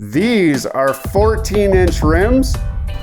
These are 14-inch rims,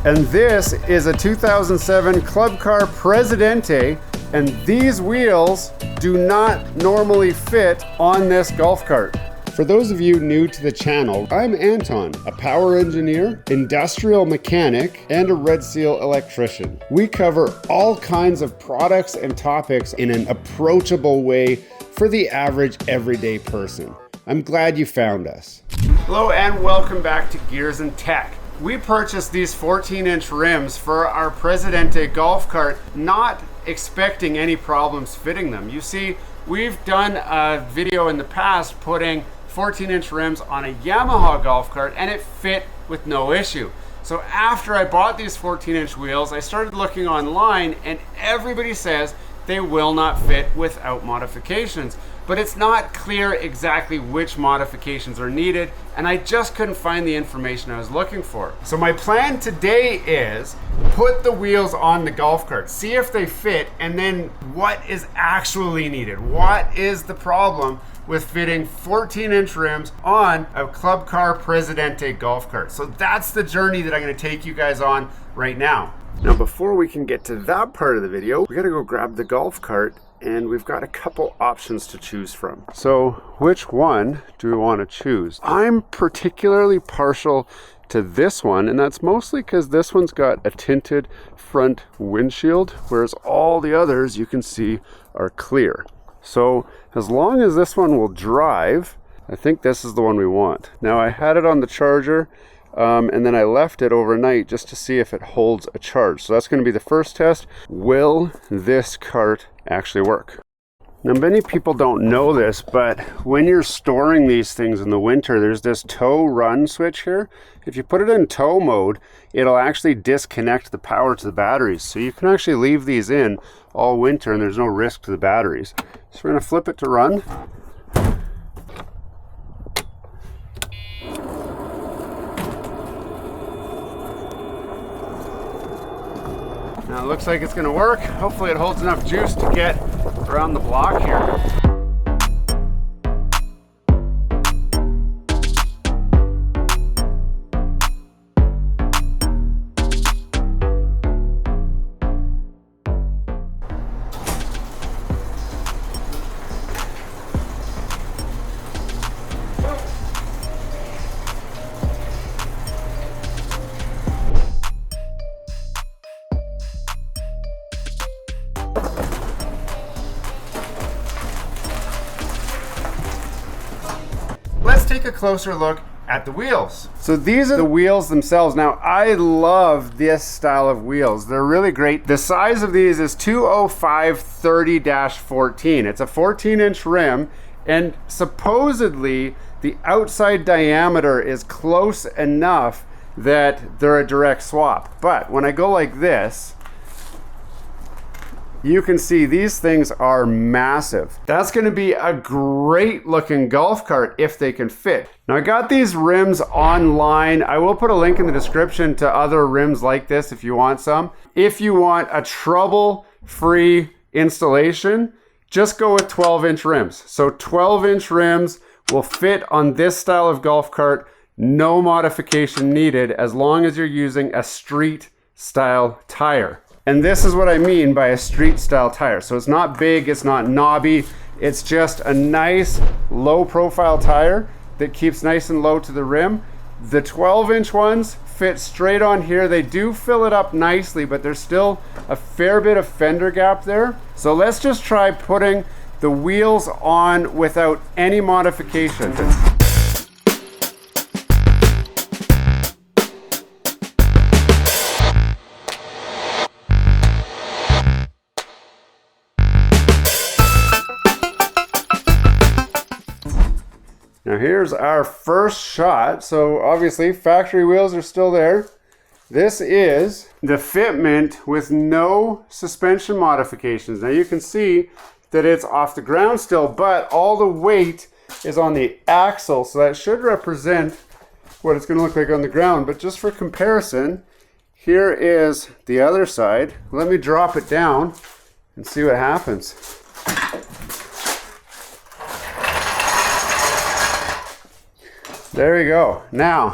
and this is a 2007 Club Car Precedent, and these wheels do not normally fit on this golf cart. For those of you new to the channel, I'm Anton, a power engineer, industrial mechanic, and a Red Seal electrician. We cover all kinds of products and topics in an approachable way for the average everyday person. I'm glad you found us. Hello and welcome back to Gears and Tech. We purchased these 14-inch rims for our Presidente golf cart, not expecting any problems fitting them. You see, we've done a video in the past putting 14-inch rims on a Yamaha golf cart and it fit with no issue. So after I bought these 14-inch wheels, I started looking online and everybody says they will not fit without modifications. But it's not clear exactly which modifications are needed, and I just couldn't find the information I was looking for. So my plan today is put the wheels on the golf cart, see if they fit, and then what is actually needed. What is the problem with fitting 14-inch rims on a Club Car Presidente golf cart? So that's the journey that I'm gonna take you guys on right now. Now, before we can get to that part of the video, we gotta go grab the golf cart, and we've got a couple options to choose from. So which one do we want to choose? I'm particularly partial to this one, and that's mostly because this one's got a tinted front windshield, whereas all the others you can see are clear. So as long as this one will drive, I think this is the one we want. Now, I had it on the charger, and then I left it overnight just to see if it holds a charge. So that's going to be the first test. Will this cart actually work? Now, many people don't know this, but when you're storing these things in the winter, there's this tow run switch here. If you put it in tow mode, it'll actually disconnect the power to the batteries. So you can actually leave these in all winter and there's no risk to the batteries. So we're going to flip it to run. Now it looks like it's going to work. Hopefully it holds enough juice to get around the block here. Let's take a closer look at the wheels. So these are the wheels themselves. Now, I love this style of wheels. They're really great. The size of these is 205/30-14. It's a 14-inch rim, and supposedly the outside diameter is close enough that they're a direct swap. But when I go like this, you can see these things are massive. That's gonna be a great looking golf cart if they can fit. Now, I got these rims online. I will put a link in the description to other rims like this if you want some. If you want a trouble-free installation, just go with 12-inch rims. So 12-inch rims will fit on this style of golf cart, no modification needed, as long as you're using a street style tire. And this is what I mean by a street style tire. So it's not big, it's not knobby, it's just a nice low profile tire that keeps nice and low to the rim. The 12-inch ones fit straight on here. They do fill it up nicely, but there's still a fair bit of fender gap there. So let's just try putting the wheels on without any modification. Now here's our first shot. So obviously factory wheels are still there. This is the fitment with no suspension modifications. Now you can see that it's off the ground still, but all the weight is on the axle. So that should represent what it's going to look like on the ground. But just for comparison, here is the other side. Let me drop it down and see what happens. There you go. Now,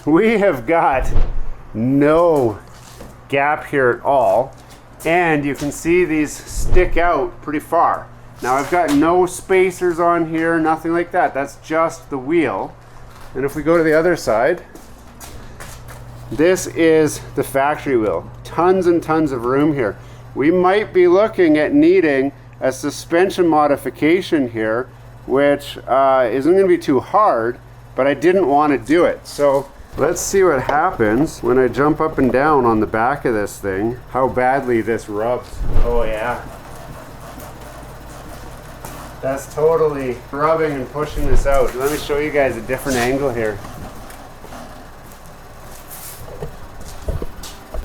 we have got no gap here at all, and you can see these stick out pretty far. Now I've got no spacers on here, nothing like that. That's just the wheel. And if we go to the other side, this is the factory wheel. Tons and tons of room here. We might be looking at needing a suspension modification here, which isn't going to be too hard, but I didn't want to do it. So let's see what happens when I jump up and down on the back of this thing, how badly this rubs. Oh yeah. That's totally rubbing and pushing this out. Let me show you guys a different angle here.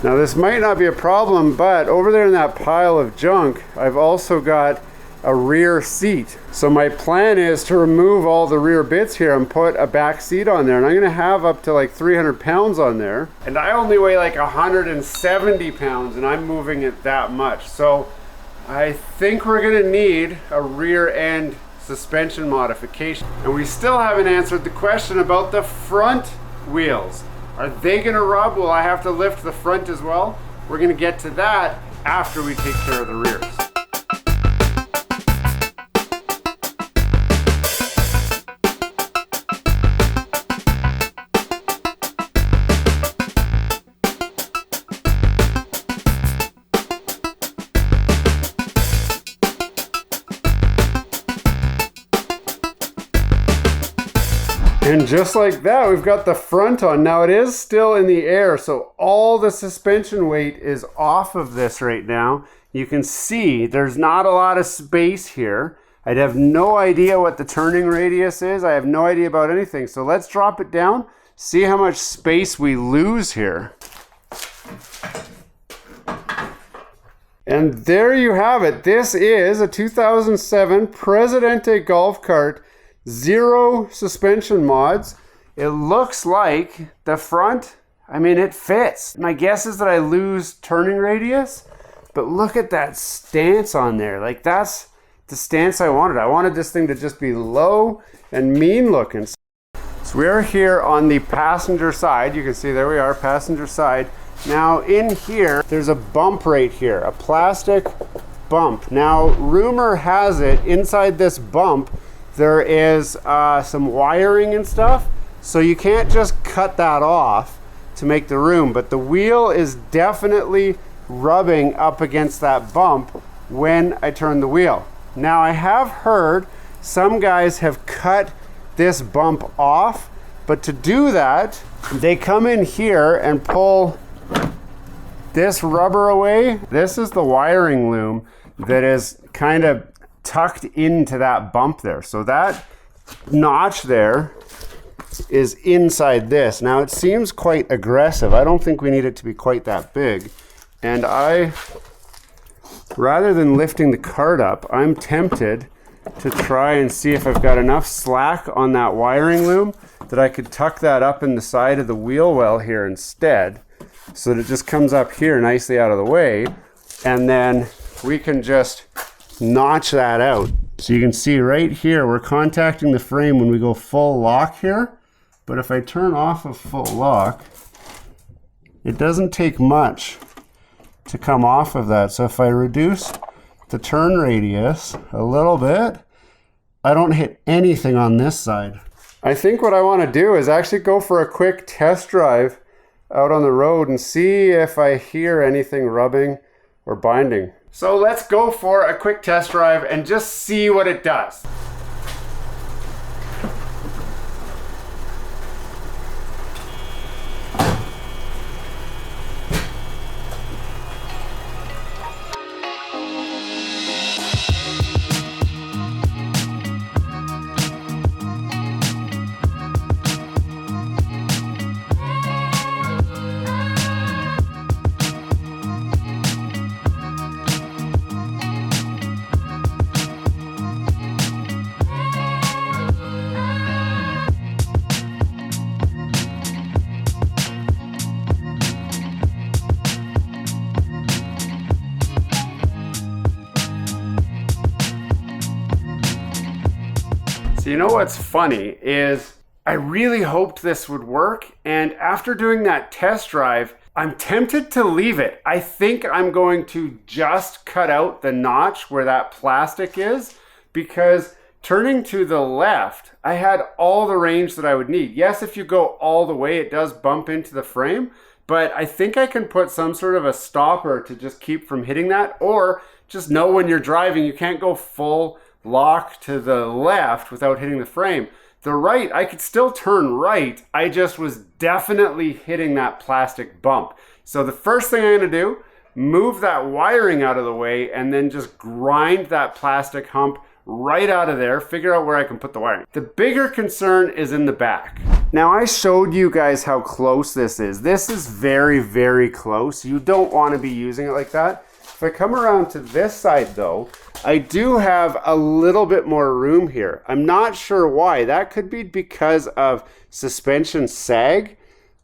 Now this might not be a problem, but over there in that pile of junk, I've also got a rear seat. So my plan is to remove all the rear bits here and put a back seat on there. And I'm gonna have up to like 300 pounds on there. And I only weigh like 170 pounds and I'm moving it that much. So I think we're gonna need a rear end suspension modification. And we still haven't answered the question about the front wheels. Are they gonna rub? Will I have to lift the front as well? We're gonna get to that after we take care of the rears. And just like that, we've got the front on. Now it is still in the air, so all the suspension weight is off of this right now. You can see there's not a lot of space here. I'd have no idea what the turning radius is. I have no idea about anything. So let's drop it down, see how much space we lose here. And there you have it. This is a 2007 Presidente golf cart. 0 suspension mods. It looks like the front, I mean, it fits. My guess is that I lose turning radius, but look at that stance on there. Like, that's the stance I wanted. I wanted this thing to just be low and mean looking. So we're here on the passenger side. You can see there we are, passenger side. Now in here, there's a bump right here, a plastic bump. Now, rumor has it, inside this bump, there is some wiring and stuff, so you can't just cut that off to make the room, but the wheel is definitely rubbing up against that bump when I turn the wheel. Now I have heard some guys have cut this bump off, but to do that, they come in here and pull this rubber away. This is the wiring loom that is kind of tucked into that bump there. So that notch there is inside this. Now it seems quite aggressive. I don't think we need it to be quite that big. And rather than lifting the cart up, I'm tempted to try and see if I've got enough slack on that wiring loom that I could tuck that up in the side of the wheel well here instead, so that it just comes up here nicely out of the way. And then we can just notch that out. So you can see right here, we're contacting the frame when we go full lock here. But if I turn off of full lock, it doesn't take much to come off of that. So if I reduce the turn radius a little bit, I don't hit anything on this side. I think what I want to do is actually go for a quick test drive out on the road and see if I hear anything rubbing or binding. So let's go for a quick test drive and just see what it does. So you know what's funny is I really hoped this would work, and after doing that test drive, I'm tempted to leave it. I think I'm going to just cut out the notch where that plastic is, because turning to the left, I had all the range that I would need. Yes, if you go all the way, it does bump into the frame, but I think I can put some sort of a stopper to just keep from hitting that, or just know when you're driving, you can't go full lock to the left without hitting the frame. The right, I could still turn right. I just was definitely hitting that plastic bump. So the first thing I'm gonna do, move that wiring out of the way and then just grind that plastic hump right out of there, figure out where I can put the wiring. The bigger concern is in the back. Now I showed you guys how close this is. This is very, very close. You don't wanna be using it like that. If I come around to this side though, I do have a little bit more room here. I'm not sure why. That could be because of suspension sag,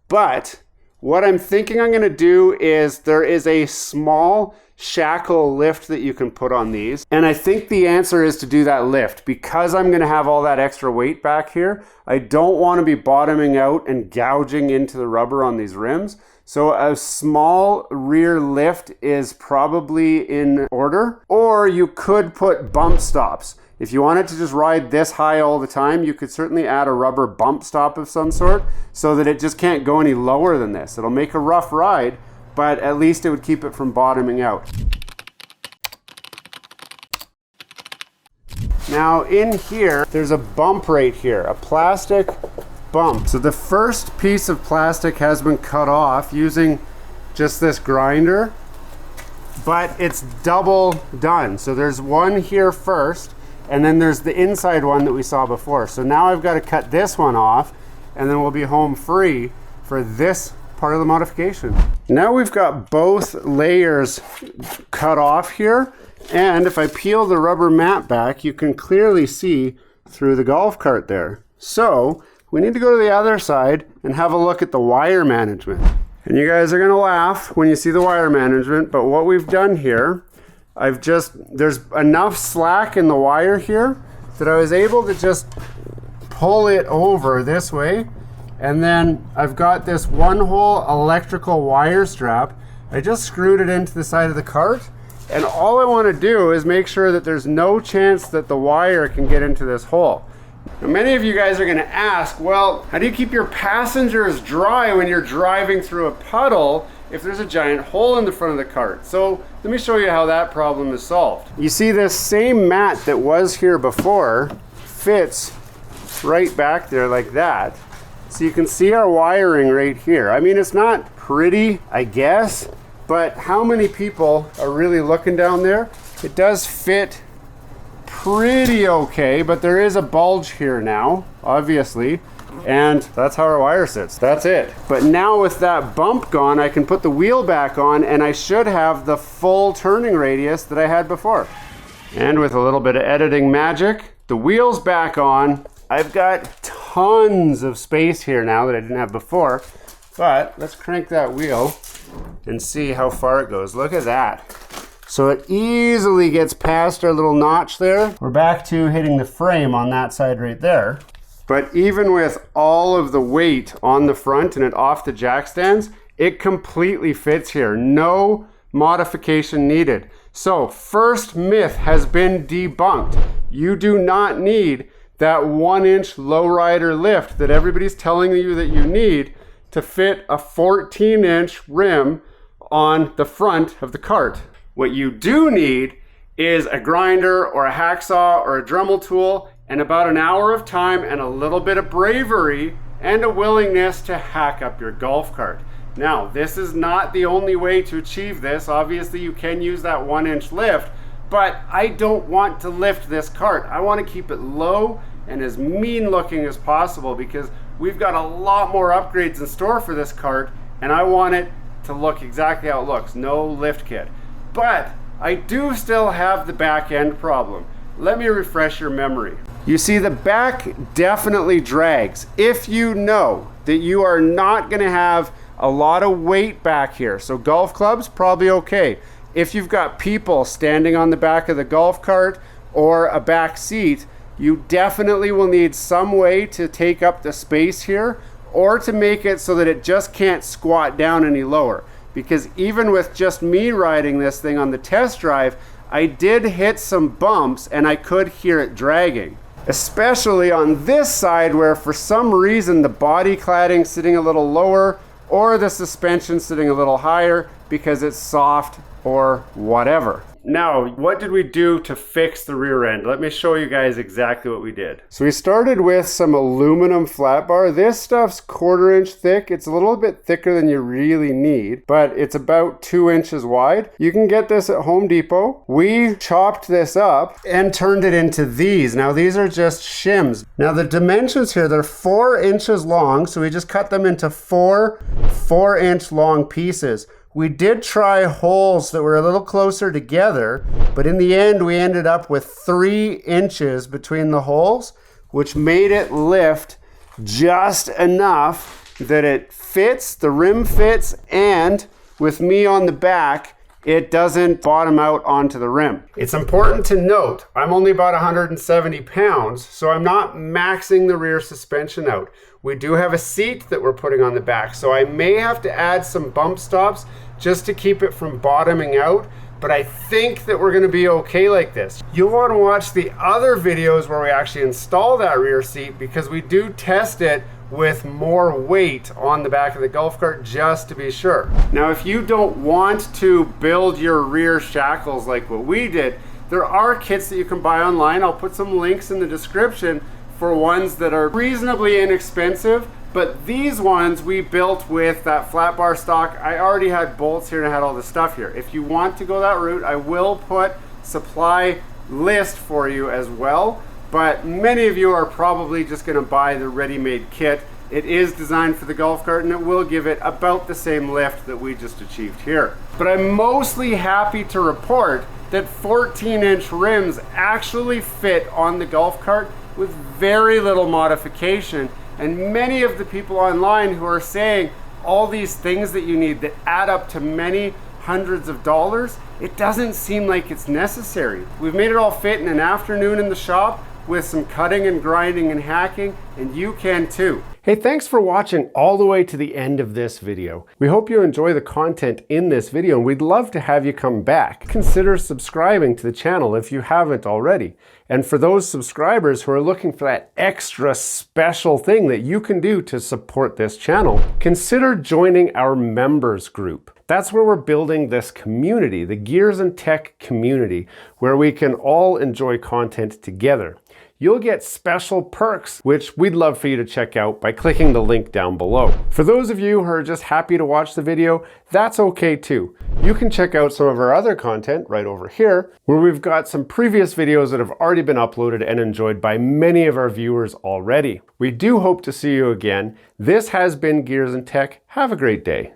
but what I'm thinking I'm gonna do is there is a small shackle lift that you can put on these. And I think the answer is to do that lift. Because I'm gonna have all that extra weight back here, I don't wanna be bottoming out and gouging into the rubber on these rims. So a small rear lift is probably in order, or you could put bump stops. If you wanted to just ride this high all the time, you could certainly add a rubber bump stop of some sort so that it just can't go any lower than this. It'll make a rough ride, but at least it would keep it from bottoming out. Now in here, there's a bump right here, a plastic bump. So the first piece of plastic has been cut off using just this grinder, but it's double done. So there's one here first, and then there's the inside one that we saw before. So now I've got to cut this one off, and then we'll be home free for this part of the modification. Now we've got both layers cut off here, and if I peel the rubber mat back, you can clearly see through the golf cart there. So we need to go to the other side and have a look at the wire management. And you guys are gonna laugh when you see the wire management, but what we've done here, there's enough slack in the wire here that I was able to just pull it over this way. And then I've got this one-hole electrical wire strap. I just screwed it into the side of the cart. And all I wanna do is make sure that there's no chance that the wire can get into this hole. Now, many of you guys are going to ask, well, how do you keep your passengers dry when you're driving through a puddle if there's a giant hole in the front of the cart? So let me show you how that problem is solved. You see this same mat that was here before fits right back there like that. So you can see our wiring right here. I mean, it's not pretty, I guess, but how many people are really looking down there? It does fit pretty okay, but there is a bulge here now, obviously, and that's how our wire sits. That's it. But now with that bump gone, I can put the wheel back on, and I should have the full turning radius that I had before. And with a little bit of editing magic, the wheel's back on. I've got tons of space here now that I didn't have before, but let's crank that wheel and see how far it goes. Look at that. So it easily gets past our little notch there. We're back to hitting the frame on that side right there. But even with all of the weight on the front and it off the jack stands, it completely fits here. No modification needed. So first myth has been debunked. You do not need that 1-inch lowrider lift that everybody's telling you that you need to fit a 14-inch rim on the front of the cart. What you do need is a grinder or a hacksaw or a Dremel tool and about an hour of time and a little bit of bravery and a willingness to hack up your golf cart. Now, this is not the only way to achieve this. Obviously, you can use that 1-inch lift, but I don't want to lift this cart. I want to keep it low and as mean looking as possible because we've got a lot more upgrades in store for this cart and I want it to look exactly how it looks. No lift kit. But I do still have the back end problem. Let me refresh your memory. You see, the back definitely drags. If you know that you are not gonna have a lot of weight back here, so golf clubs, probably okay. If you've got people standing on the back of the golf cart or a back seat, you definitely will need some way to take up the space here, or to make it so that it just can't squat down any lower. Because even with just me riding this thing on the test drive, I did hit some bumps and I could hear it dragging. Especially on this side where for some reason the body cladding sitting a little lower or the suspension sitting a little higher because it's soft or whatever. Now, what did we do to fix the rear end? Let me show you guys exactly what we did. So we started with some aluminum flat bar. This stuff's 1/4 inch thick. It's a little bit thicker than you really need, but it's about 2 inches wide. You can get this at Home Depot. We chopped this up and turned it into these. Now these are just shims. Now the dimensions here, they're 4 inches long, so we just cut them into 4-inch long pieces. We did try holes that were a little closer together, but in the end we ended up with 3 inches between the holes, which made it lift just enough that it fits, the rim fits, and with me on the back, it doesn't bottom out onto the rim. It's important to note, I'm only about 170 pounds, so I'm not maxing the rear suspension out. We do have a seat that we're putting on the back, so I may have to add some bump stops just to keep it from bottoming out, but I think that we're gonna be okay like this. You'll wanna watch the other videos where we actually install that rear seat, because we do test it with more weight on the back of the golf cart just to be sure. Now, if you don't want to build your rear shackles like what we did, there are kits that you can buy online. I'll put some links in the description for ones that are reasonably inexpensive, but these ones we built with that flat bar stock. I already had bolts here and I had all the stuff here. If you want to go that route, I will put supply list for you as well, but many of you are probably just gonna buy the ready-made kit. It is designed for the golf cart and it will give it about the same lift that we just achieved here. But I'm mostly happy to report that 14-inch rims actually fit on the golf cart with very little modification. And many of the people online who are saying all these things that you need that add up to many hundreds of dollars, it doesn't seem like it's necessary. We've made it all fit in an afternoon in the shop with some cutting and grinding and hacking, and you can too. Hey, thanks for watching all the way to the end of this video. We hope you enjoy the content in this video, and we'd love to have you come back. Consider subscribing to the channel if you haven't already. And for those subscribers who are looking for that extra special thing that you can do to support this channel, consider joining our members group. That's where we're building this community, the Gears and Tech community, where we can all enjoy content together. You'll get special perks, which we'd love for you to check out by clicking the link down below. For those of you who are just happy to watch the video, that's okay too. You can check out some of our other content right over here, where we've got some previous videos that have already been uploaded and enjoyed by many of our viewers already. We do hope to see you again. This has been Gears and Tech. Have a great day.